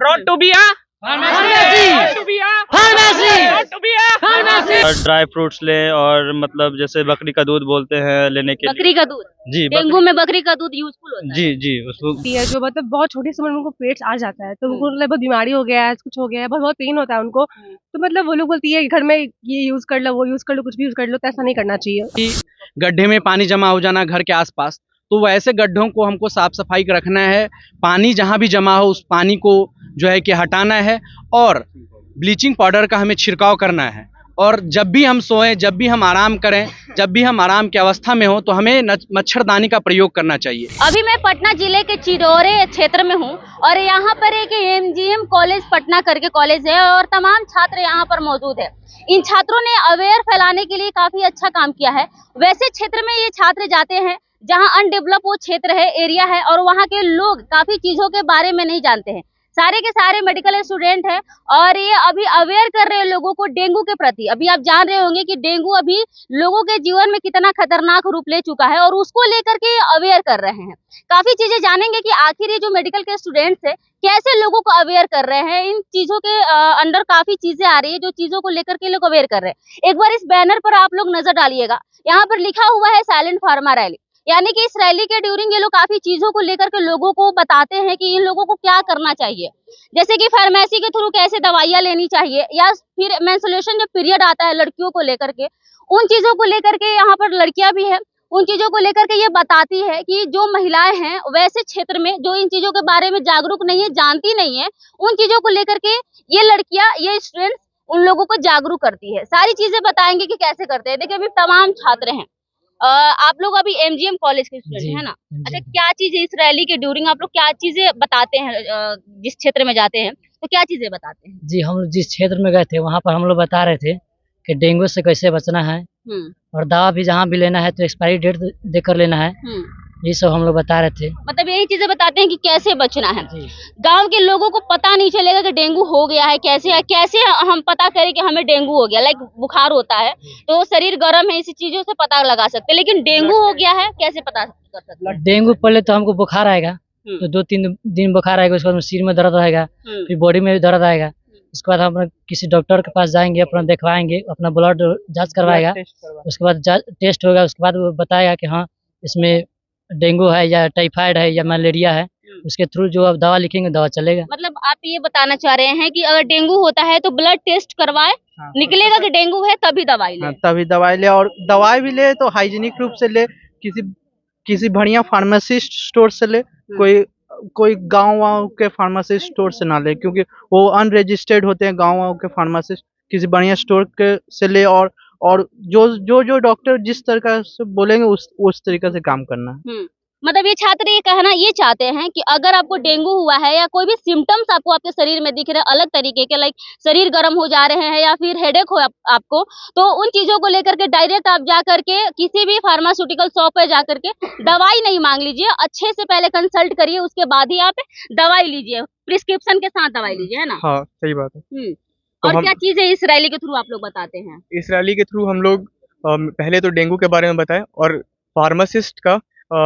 Brought to be a dry fruits लें और मतलब जैसे बकरी का दूध बोलते हैं लेने के लिए। बकरी का दूध, जी डेंगू में बकरी का दूध यूजफुल होता है। जी जी उसको जो मतलब बहुत छोटी सी उम्र में उनको पेट्स आ जाता है तो उनको मतलब बहुत बीमारी हो गया है, कुछ हो गया है, बहुत बहुत पेन होता है उनको। तो मतलब वो लोग बोलती है कि घर में ये यूज कर लो, वो यूज कर लो, कुछ भी यूज कर लो, तो ऐसा नहीं करना चाहिए। गड्ढे में पानी जमा हो जाना घर के आसपास, तो वैसे गड्ढों को हमको साफ सफाई रखना है। पानी जहाँ भी जमा हो उस पानी को जो है कि हटाना है और ब्लीचिंग पाउडर का हमें छिड़काव करना है। और जब भी हम सोएं, जब भी हम आराम करें, जब भी हम आराम की अवस्था में हो तो हमें मच्छरदानी का प्रयोग करना चाहिए। अभी मैं पटना जिले के चिरौरे क्षेत्र में हूँ और यहाँ पर एक एमजीएम कॉलेज पटना करके कॉलेज है और तमाम छात्र यहाँ पर मौजूद है। इन छात्रों ने अवेयर फैलाने के लिए काफी अच्छा काम किया है। वैसे क्षेत्र में ये छात्र जाते हैं जहाँ अनडेवलप वो क्षेत्र है, एरिया है और वहाँ के लोग काफी चीजों के बारे में नहीं जानते हैं। सारे के सारे मेडिकल स्टूडेंट हैं और ये अभी अवेयर कर रहे हैं लोगों को डेंगू के प्रति। अभी आप जान रहे होंगे कि डेंगू अभी लोगों के जीवन में कितना खतरनाक रूप ले चुका है और उसको लेकर के अवेयर कर रहे हैं। काफी चीजें जानेंगे कि आखिर ये जो मेडिकल के स्टूडेंट्स है कैसे लोगों को अवेयर कर रहे हैं। इन चीजों के अंदर काफी चीजें आ रही है जो चीजों को लेकर के लोग अवेयर कर रहे हैं। एक बार इस बैनर पर आप लोग नजर डालिएगा, यहाँ पर लिखा हुआ है साइलेंट फार्मा रैली, यानी कि इस रैली के ड्यूरिंग ये लोग काफी चीजों को लेकर के लोगों को बताते हैं कि इन लोगों को क्या करना चाहिए, जैसे कि फार्मेसी के थ्रू कैसे दवाइयाँ लेनी चाहिए या फिर मेंस्ट्रुएशन जब पीरियड आता है लड़कियों को लेकर के, उन चीजों को लेकर के यहाँ पर लड़कियां भी है, उन चीजों को लेकर के ये बताती है कि जो महिलाएं हैं वैसे क्षेत्र में जो इन चीजों के बारे में जागरूक नहीं है, जानती नहीं है, उन चीजों को लेकर के ये लड़कियां, ये स्टूडेंट्स उन लोगों को जागरूक करती है। सारी चीजें बताएंगे कि कैसे करते हैं। देखिए अभी तमाम छात्र हैं, आप लोग अभी एमजीएम कॉलेज के स्टूडेंट है ना। अच्छा, क्या चीजें इस रैली के ड्यूरिंग आप लोग क्या चीजें बताते हैं? जिस क्षेत्र में जाते हैं तो क्या चीजें बताते हैं? जी, हम जिस क्षेत्र में गए थे वहाँ पर हम लोग बता रहे थे कि डेंगू से कैसे बचना है और दवा भी जहाँ भी लेना है तो एक्सपायरी डेट देकर लेना है। ये सब हम लोग बता रहे थे। मतलब यही चीजें बताते हैं कि कैसे बचना है। गांव के लोगों को पता नहीं चलेगा कि डेंगू हो गया है, कैसे हम पता करें कि हमें डेंगू हो गया। लाइक बुखार होता है तो शरीर गर्म है, इसी चीजों से पता लगा सकते हैं, लेकिन डेंगू हो गया है कैसे पता कर सकते हैं? डेंगू पहले तो हमको बुखार आएगा, तो 2-3 दिन बुखार आएगा, उसके बाद सिर में दर्द रहेगा, फिर बॉडी में भी दर्द आएगा। उसके बाद हम किसी डॉक्टर के पास जाएंगे, अपना दिखवाएंगे, अपना ब्लड जांच करवाएगा, उसके बाद टेस्ट होगा, उसके बाद वो बताएगा कि हाँ इसमें डेंगू है या टाइफाइड है या मलेरिया है, उसके थ्रू जो आप दवा लिखेंगे दवा चलेगा। मतलब आप ये बताना चाह रहे हैं कि अगर डेंगू होता है तो ब्लड टेस्ट करवाए, निकलेगा कि डेंगू है तभी दवाई ले। तभी दवाई ले, और दवाई भी ले तो हाइजीनिक रूप से ले, किसी बढ़िया फार्मासिस्ट स्टोर से ले, कोई गाँव के फार्मासिस्ट स्टोर से ना ले, क्योंकि वो अनरजिस्टर्ड होते हैं गाँव के फार्मासिस्ट। किसी बढ़िया स्टोर के से ले और जो डॉक्टर जिस तरीके से बोलेंगे उस तरीके से काम करना है। मतलब ये छात्र ये कहना ये चाहते हैं कि अगर आपको डेंगू हुआ है या कोई भी सिम्टम्स आपको आपके शरीर में दिख रहे हैं अलग तरीके के, लाइक शरीर गर्म हो जा रहे हैं या फिर हेडेक हो आपको, तो उन चीजों को लेकर के डायरेक्ट आप जा करके किसी भी फार्मास्यूटिकल शॉप पर जा करके दवाई नहीं मांग लीजिए, अच्छे से पहले कंसल्ट करिए, उसके बाद ही आप दवाई लीजिए, प्रिस्क्रिप्शन के साथ दवाई लीजिए, है ना। हाँ सही बात है। और क्या चीजें इस रैली के थ्रू आप लोग बताते हैं? इस रैली के थ्रू हम लोग पहले तो डेंगू के बारे में बताएं और फार्मासिस्ट का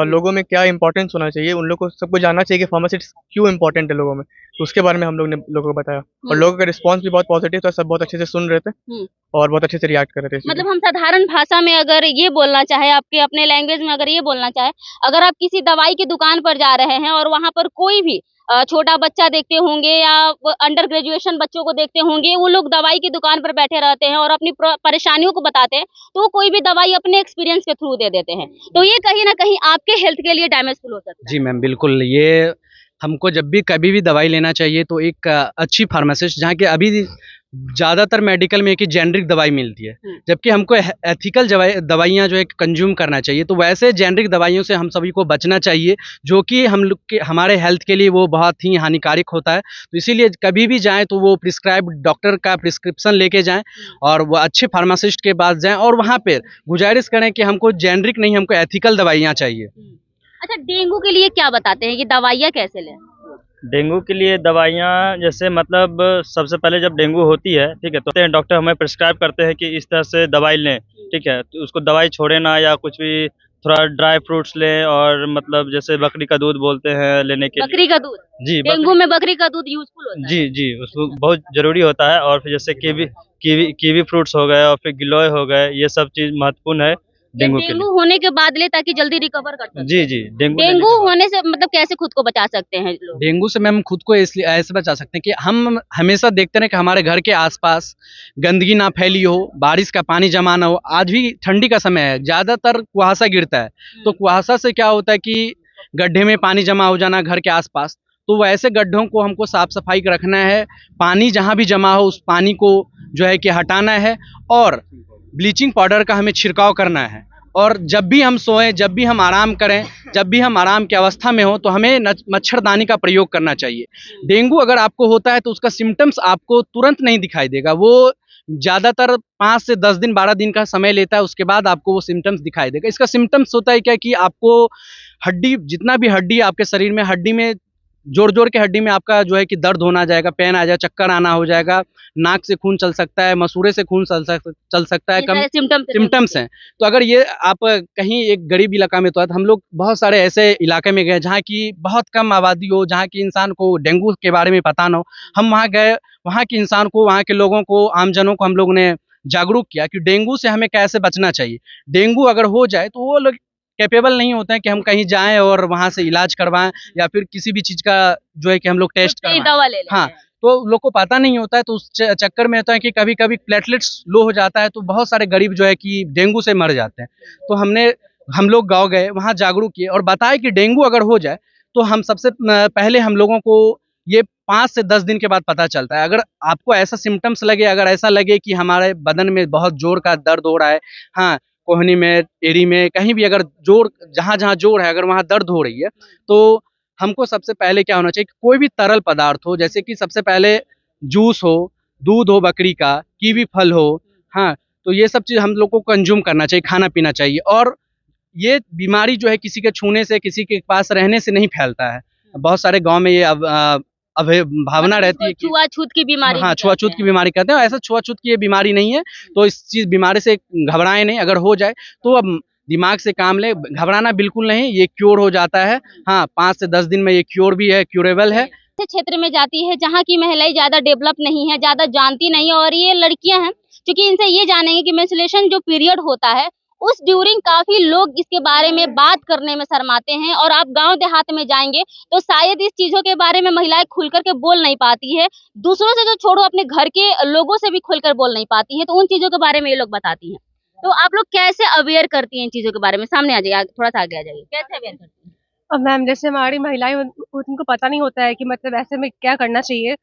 लोगों में क्या इंपॉर्टेंस होना चाहिए, उन लोगों को सबको जानना चाहिए कि फार्मासिस्ट क्यों इंपॉर्टेंट है लोगों में, तो उसके बारे में हम लोग ने लोगों को बताया और लोगों का रिस्पांस भी बहुत पॉजिटिव था। सब बहुत अच्छे से सुन रहे थे और बहुत अच्छे से रिएक्ट कर रहे थे। मतलब हम साधारण भाषा में अगर ये बोलना चाहे, आपके अपने लैंग्वेज में अगर ये बोलना चाहे, अगर आप किसी दवाई की दुकान पर जा रहे हैं और वहां पर कोई भी छोटा बच्चा देखते होंगे या अंडर ग्रेजुएशन बच्चों को देखते होंगे, वो लोग दवाई की दुकान पर बैठे रहते हैं और अपनी परेशानियों को बताते हैं, तो कोई भी दवाई अपने एक्सपीरियंस के थ्रू दे देते हैं, तो ये कहीं ना कहीं आपके हेल्थ के लिए डैमेजफुल हो सकता है। जी मैम बिल्कुल, ये हमको जब भी कभी भी दवाई लेना चाहिए तो एक अच्छी फार्मासिस्ट, जहाँ के अभी ज़्यादातर मेडिकल में एक ही जेनरिक दवाई मिलती है, जबकि हमको एथिकल दवाइयाँ जो है कंज्यूम करना चाहिए, तो वैसे जेनरिक दवाइयों से हम सभी को बचना चाहिए, जो कि हम लोग के हमारे हेल्थ के लिए वो बहुत ही हानिकारक होता है। तो इसीलिए कभी भी जाएं तो वो प्रिस्क्राइब डॉक्टर का प्रिस्क्रिप्शन लेके जाएं और वो अच्छे फार्मासिस्ट के पास जाएं और वहाँ पर गुजारिश करें कि हमको जेनरिक नहीं, हमको एथिकल दवाइयाँ चाहिए। अच्छा, डेंगू के लिए क्या बताते हैं कि दवाइयाँ कैसे लें? डेंगू के लिए दवाइयाँ जैसे मतलब सबसे पहले जब डेंगू होती है, ठीक है, तो डॉक्टर हमें प्रिस्क्राइब करते हैं कि इस तरह से दवाई लें, ठीक है, तो उसको दवाई छोड़े ना या कुछ भी थोड़ा ड्राई फ्रूट्स लें, और मतलब जैसे बकरी का दूध बोलते हैं लेने के लिए। बकरी का दूध, जी, डेंगू में बकरी का दूध यूजफुल होता है। जी जी, उसको बहुत जरूरी होता है। और फिर जैसे कीवी फ्रूट्स हो गए, और फिर गिलोय हो गए, ये सब चीज महत्वपूर्ण है ये डेंगू के लिए। डेंगू होने के बाद ले ताकि जल्दी रिकवर कर सके। जी जी, डेंगू डेंगू होने से मतलब कैसे खुद को बचा सकते हैं लोग? डेंगू से मैम खुद को इसलिए ऐसे बचा सकते हैं कि हम हमेशा देखते रहे कि हमारे घर के आसपास गंदगी ना फैली हो, बारिश का पानी जमा ना हो। आज भी ठंडी का समय है, ज़्यादातर कुहासा गिरता है, तो कुहासा से क्या होता है कि गड्ढे में पानी जमा हो जाना घर के आसपास, तो वैसे गड्ढों को हमको साफ सफाई रखना है। पानी जहाँ भी जमा हो उस पानी को जो है कि हटाना है, और ब्लीचिंग पाउडर का हमें छिड़काव करना है। और जब भी हम सोएं, जब भी हम आराम करें, जब भी हम आराम की अवस्था में हो, तो हमें मच्छरदानी का प्रयोग करना चाहिए। डेंगू अगर आपको होता है तो उसका सिम्टम्स आपको तुरंत नहीं दिखाई देगा, वो ज़्यादातर 5 से 10 दिन 12 दिन का समय लेता है, उसके बाद आपको वो सिम्टम्स दिखाई देगा। इसका सिम्टम्स होता है क्या कि आपको हड्डी, जितना भी हड्डी आपके शरीर में, हड्डी में जोड़ के हड्डी में आपका जो है कि दर्द होना जाएगा, पेन आ जाएगा, चक्कर आना हो जाएगा, नाक से खून चल सकता है, मसूड़े से खून चल सकता है। कम सिम्टम्स हैं। तो अगर ये आप कहीं एक गरीब इलाका में, तो हम लोग बहुत सारे ऐसे इलाके में गए जहाँ की बहुत कम आबादी हो, जहाँ की इंसान को डेंगू के बारे में पता ना हो, हम वहाँ गए, वहाँ के इंसान को, वहाँ के लोगों को, आमजनों को हम लोग ने जागरूक किया कि डेंगू से हमें कैसे बचना चाहिए। डेंगू अगर हो जाए तो वो लोग कैपेबल नहीं होते हैं कि हम कहीं जाएं और वहाँ से इलाज करवाएं, या फिर किसी भी चीज़ का जो है कि हम लोग टेस्ट करवाएं। दवा ले लेते हाँ, हैं। तो लोग को पता नहीं होता है, तो उस चक्कर में होता है कि कभी-कभी प्लेटलेट्स लो हो जाता है, तो बहुत सारे गरीब जो है कि डेंगू से मर जाते हैं। तो हम लोग गाँव गए, वहाँ जागरूक किए और बताए कि डेंगू अगर हो जाए तो हम सबसे पहले हम लोगों को ये 5 से 10 दिन के बाद पता चलता है। अगर आपको ऐसा सिम्पटम्स लगे, अगर ऐसा लगे कि हमारे बदन में बहुत ज़ोर का दर्द हो रहा है, हाँ, कोहनी में, एड़ी में, कहीं भी अगर ज़ोर, जहाँ-जहाँ ज़ोर है, अगर वहाँ दर्द हो रही है, तो हमको सबसे पहले क्या होना चाहिए कि कोई भी तरल पदार्थ हो, जैसे कि सबसे पहले जूस हो, दूध हो बकरी का, कीवी फल हो, हाँ, तो ये सब चीज़ हम लोग को कंज़्यूम करना चाहिए, खाना-पीना चाहिए। और ये बीमारी जो है किसी के छूने से, किसी के पास रहने से नहीं फैलता है। बहुत सारे गाँव में ये भावना रहती है कि छुआछूत की बीमारी। हाँ, छुआछूत की बीमारी कहते हैं। ऐसा छुआछूत की ये बीमारी नहीं है, तो इस बीमारी से घबराएँ नहीं। अगर हो जाए तो अब दिमाग से काम लें, घबराना बिल्कुल नहीं, ये क्योर हो जाता है। हाँ, 5 से 10 दिन में ये क्योर भी है, क्यूरेबल है। ऐसे क्षेत्र में जाती है जहाँ की महिलाएं ज्यादा डेवलप नहीं है, ज्यादा जानती नहीं है, और ये लड़कियां हैं क्योंकि इनसे ये जानेंगे कि मेंस्ट्रुएशन जो पीरियड होता है उस ड्यूरिंग काफी लोग इसके बारे में बात करने में शर्माते हैं। और आप गांव देहात में जाएंगे तो शायद इस चीजों के बारे में महिलाएं खुल करके बोल नहीं पाती है, दूसरों से जो छोड़ो अपने घर के लोगों से भी खुलकर बोल नहीं पाती है, तो उन चीजों के बारे में ये लोग बताती हैं। तो आप लोग कैसे अवेयर करती हैं इन चीजों के बारे में? सामने आ जाइए, थोड़ा सा आगे आ जाइए, कैसे अवेयर करती हैं? अब मैम जैसे हमारी महिलाएं उनको पता नहीं होता है कि मतलब ऐसे में क्या करना चाहिए।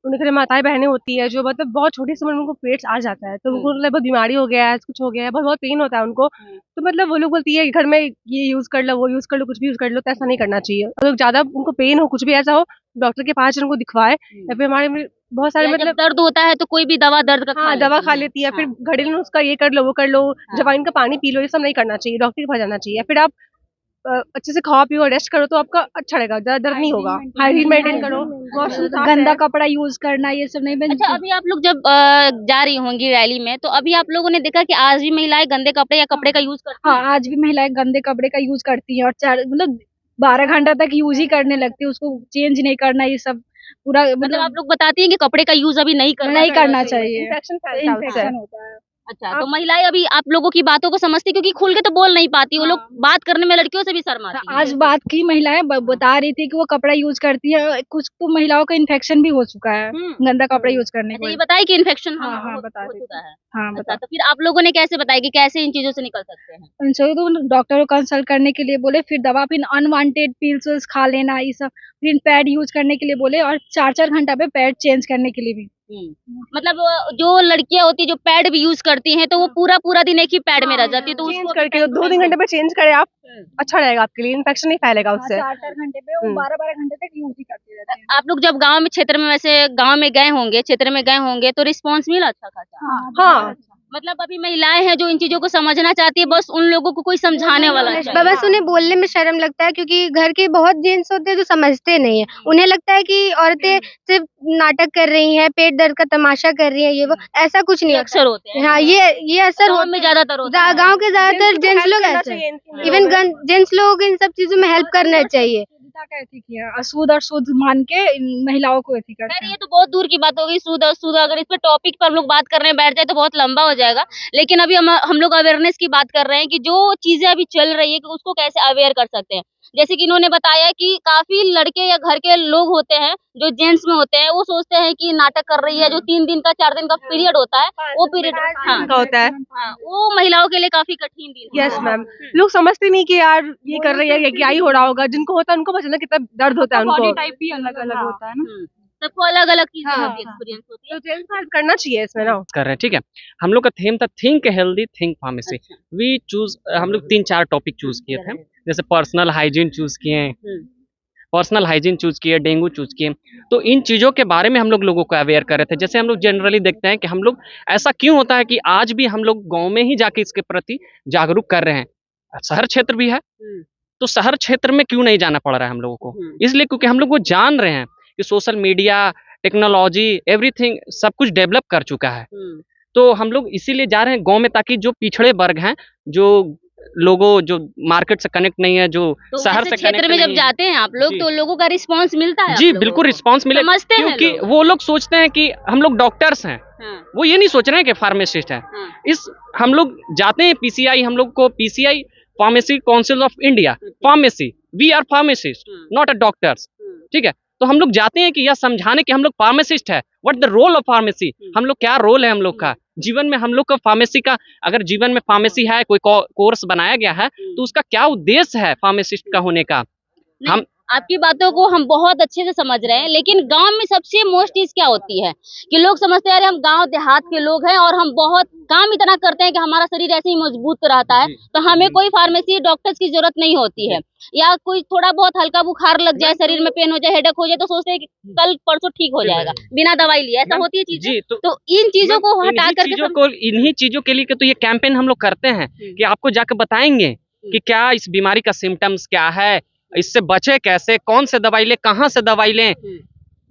उनके घर माताएं बहनें होती है जो मतलब बहुत छोटी सी उम्र में उनको पेट्स आ जाता है, तो उनको लगभग बीमारी हो गया है, कुछ हो गया है, बहुत बहुत पेन होता है उनको। तो मतलब वो लोग बोलती है कि घर में ये यूज कर लो, वो यूज कर लो, कुछ भी यूज कर लो, तो ऐसा नहीं करना चाहिए। अगर ज्यादा उनको पेन हो, कुछ भी ऐसा हो, डॉक्टर के पास उनको दिखवाए। या फिर हमारे में बहुत सारे या जब मतलब दर्द होता है तो कोई भी दवा दर्द का हाँ दवा खा लेती है, फिर घरेलू नुस्खा ये कर लो, वो कर लो, जवाइन का पानी पी लो, ये सब नहीं करना चाहिए, डॉक्टर के पास जाना चाहिए। फिर आप अच्छे से खाओ पियो, रेस्ट करो, तो आपका अच्छा रहेगा, ज्यादा दर्द नहीं होगा। हाइजीन मेंटेन करो, वॉशरूम साफ गंदा है। कपड़ा यूज करना, ये सब नहीं अच्छा, अभी आप लोग जब जा रही होंगी रैली में, तो अभी आप लोगों ने देखा कि आज भी महिलाएं गंदे कपड़े या कपड़े का यूज करती हैं? हाँ, आज भी महिलाएं गंदे कपड़े का यूज करती हैं और मतलब 12 घंटा तक यूज ही करने लगती है, उसको चेंज नहीं करना, ये सब पूरा मतलब आप लोग बताती हैं कि कपड़े का यूज अभी नहीं करना चाहिए। इन्फेक्शन फैलता है उससे। इन्फेक्शन होता है। अच्छा, तो महिलाएं अभी आप लोगों की बातों को समझती, क्योंकि खुल के तो बोल नहीं पाती, वो लोग बात करने में लड़कियों से भी शर्माती हैं। आज बात की महिलाएं बता रही थी कि वो कपड़ा यूज करती है, कुछ तो महिलाओं का इन्फेक्शन भी हो चुका है गंदा कपड़ा यूज करने अच्छा, की ये वजह बताई कि इन्फेक्शन हाँ, हो बता रही चुका है। से। हाँ, अच्छा, बता तो फिर आप लोगों ने कैसे बताया कि कैसे इन चीजों से निकल सकते हैं? उनसे तो डॉक्टर को कंसल्ट करने के लिए बोले, फिर दवा, फिर अनवांटेड पिल्स विल्स खा लेना, ये सब, फिर पैड यूज करने के लिए बोले, और 4-4 घंटा पे पैड चेंज करने के लिए भी। मतलब जो लड़कियां होती है जो पैड भी यूज करती हैं, तो वो पूरा दिन एक ही पैड में रह जाती है, तो चेंज उसको करके 2-3 घंटे पे चेंज करें आप, अच्छा रहेगा आपके लिए, इन्फेक्शन नहीं फैलेगा उससे। 4-4 घंटे पे वो 12-12 घंटे तक यूज ही करते रहते हैं। आप लोग जब गांव में क्षेत्र में, वैसे गांव में गए होंगे, क्षेत्र में गए होंगे, तो रिस्पांस मिला अच्छा खासा? हाँ, मतलब अभी महिलाएं हैं जो इन चीजों को समझना चाहती है, बस उन लोगों को कोई समझाने वाला चाहिए। बस उन्हें बोलने में शर्म लगता है, क्योंकि घर के बहुत जेंट्स होते हैं जो समझते नहीं है। उन्हें लगता है कि औरतें सिर्फ नाटक कर रही हैं, पेट दर्द का तमाशा कर रही हैं, ये वो, ऐसा कुछ नहीं अक्सर होते हैं। हाँ, ये असर गाँव में ज्यादातर होता है। गाँव के ज्यादातर जेंट्स लोग ऐसे हैं। इवन जेंट्स लोगों को इन सब चीजों में हेल्प करना चाहिए। का एथिक है, अशुद्ध और शुद्ध मान के इन महिलाओं को एथिक करते खैर हैं। ये तो बहुत दूर की बात होगी, शुद्ध अशुद्ध, अगर इस पे टॉपिक पर हम लोग बात करने बैठ जाए तो बहुत लंबा हो जाएगा। लेकिन अभी हम लोग अवेयरनेस की बात कर रहे हैं कि जो चीजें अभी चल रही है कि उसको कैसे अवेयर कर सकते हैं। जैसे कि इन्होंने बताया कि काफी लड़के या घर के लोग होते हैं जो जेंट्स में होते हैं, वो सोचते हैं कि नाटक कर रही है, जो 3 दिन का 4 दिन का पीरियड होता है वो पीरियड का होता है। वो महिलाओं के लिए काफी कठिन दिन यस मैम, लोग समझते नहीं कि यार ये कर रही है या क्या ही हो रहा होगा। जिनको होता है उनको पता चलता है कितना दर्द होता है उनको। टाइप भी अलग अलग होता है ना। सबको अलग अलग चीजें हाँ, होती है, एक्सपीरियंस होती है। तो जेंट्स को हेल्प करना चाहिए इसमें ना। कर रहे हैं, ठीक है। हम लोग का थीम था think healthy think pharmacy. We choose, हम लोग 3-4 टॉपिक चूज किए थे, जैसे पर्सनल हाइजीन चूज किए, पर्सनल हाइजीन चूज किए, डेंगू चूज किए। तो इन चीज़ों के बारे में हम लोगों को अवेयर कर रहे थे। जैसे हम लोग जनरली देखते हैं कि हम लोग, ऐसा क्यों होता है कि आज भी हम लोग गांव में ही जाके इसके प्रति जागरूक कर रहे हैं। शहर क्षेत्र भी है, तो शहर क्षेत्र में क्यों नहीं जाना पड़ रहा है हम लोगों को? इसलिए क्योंकि हम लोग वो जान रहे हैं कि सोशल मीडिया, टेक्नोलॉजी, एवरीथिंग सब कुछ डेवलप कर चुका है। तो हम लोग इसीलिए जा रहे हैं गांव में, ताकि जो पिछड़े वर्ग हैं, जो लोगों जो मार्केट से कनेक्ट नहीं है, जो तो शहर से क्षेत्र में जब जाते हैं आप लोग जी। तो लोगों का रिस्पांस मिलता है? जी बिल्कुल रिस्पांस मिले, समझते हैं क्योंकि लोग। वो लोग सोचते हैं कि हम लोग डॉक्टर्स हैं। वो ये नहीं सोच रहे हैं कि फार्मासिस्ट है। इस हम लोग जाते हैं पीसीआई, हम लोग को PCI Pharmacy Council of India, pharmacy, we are pharmacist not a doctors, ठीक है। तो हम लोग जाते हैं कि यह समझाने कि हम लोग फार्मासिस्ट है, what the role of pharmacy, हम लोग क्या रोल है हम लोग का जीवन में। हम लोग का फार्मेसी का, अगर जीवन में फार्मेसी है, कोई कोर्स बनाया गया है, तो उसका क्या उद्देश्य है फार्मासिस्ट का होने का। हम आपकी बातों को हम बहुत अच्छे से समझ रहे हैं, लेकिन गांव में सबसे मोस्ट चीज क्या होती है कि लोग समझते हैं अरे हम गांव देहात के लोग हैं और हम बहुत काम इतना करते हैं कि हमारा शरीर ऐसे ही मजबूत रहता है, तो हमें कोई फार्मेसी डॉक्टर्स की जरूरत नहीं होती है। या कोई थोड़ा बहुत हल्का बुखार लग जाए, शरीर में पेन हो जाए, हेडेक हो जाए, तो सोचते हैं कि कल परसों ठीक हो जाएगा बिना दवाई लिए, ऐसा होती है चीजें। तो इन चीजों को हटा करके, इन्हीं चीजों के लिए तो ये कैंपेन हम लोग करते हैं कि आपको जाकर बताएंगे कि क्या इस बीमारी का सिम्टम्स क्या है, इससे बचे कैसे, कौन से दवाई ले, कहाँ से दवाई लें,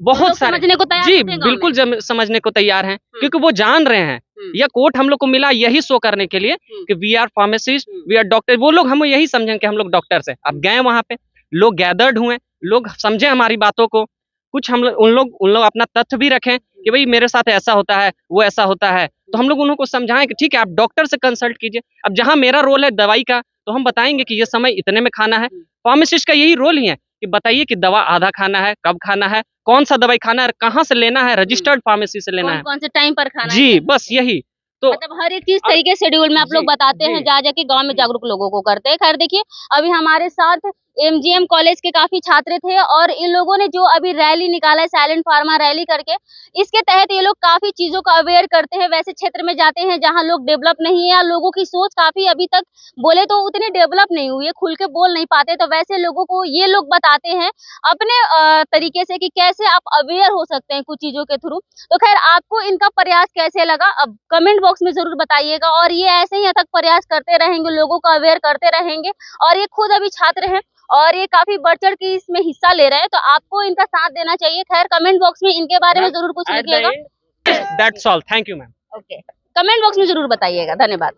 बहुत सारे समझने को तैयार जी होते हैं गाँव बिल्कुल समझने को तैयार हैं, क्योंकि वो जान रहे हैं। यह कोट हम लोग को मिला यही शो करने के लिए कि we are pharmacist, we are doctor. वो लोग हमें यही समझें कि हम लोग डॉक्टर्स हैं। अब गए वहां पे, लोग गैदर्ड हुए, लोग समझे हमारी बातों को, कुछ हम उन लोग अपना तथ्य भी रखें कि भाई मेरे साथ ऐसा होता है, वो ऐसा होता है, तो हम लोग उनको समझाएं कि ठीक है आप डॉक्टर से कंसल्ट कीजिए। अब जहां मेरा रोल है दवाई का, तो हम बताएंगे कि ये समय इतने में खाना है। फार्मासिस्ट का यही रोल ही है कि बताइए कि दवा आधा खाना है, कब खाना है, कौन सा दवाई खाना है, कहाँ से लेना है, रजिस्टर्ड फार्मेसी से लेना है, कौन से टाइम पर खाना है। जी बस यही। तो मतलब हर एक चीज तरीके शेड्यूल में आप लोग बताते हैं, जा जाके गांव में जागरूक लोगों को करते हैं। खैर देखिए, अभी हमारे साथ एमजीएम कॉलेज के काफी छात्र थे और इन लोगों ने जो अभी रैली निकाला है, साइलेंट फार्मा रैली करके, इसके तहत ये लोग काफी चीजों को अवेयर करते हैं। वैसे क्षेत्र में जाते हैं जहां लोग डेवलप नहीं है या लोगों की सोच काफी अभी तक बोले तो उतनी डेवलप नहीं हुई है, खुल के बोल नहीं पाते, तो वैसे लोगों को ये लोग बताते हैं अपने तरीके से कि कैसे आप अवेयर हो सकते हैं कुछ चीजों के थ्रू। तो खैर आपको इनका प्रयास कैसे लगा, अब कमेंट बॉक्स में जरूर बताइएगा। और ये ऐसे ही तक प्रयास करते रहेंगे, लोगों को अवेयर करते रहेंगे। और ये खुद अभी छात्र हैं और ये काफी बढ़ चढ़ के इसमें हिस्सा ले रहे हैं, तो आपको इनका साथ देना चाहिए। खैर कमेंट बॉक्स में इनके बारे में जरूर कुछ लिखिएगा। That's all, thank you ma'am. Okay, comment box में जरूर बताइएगा। धन्यवाद।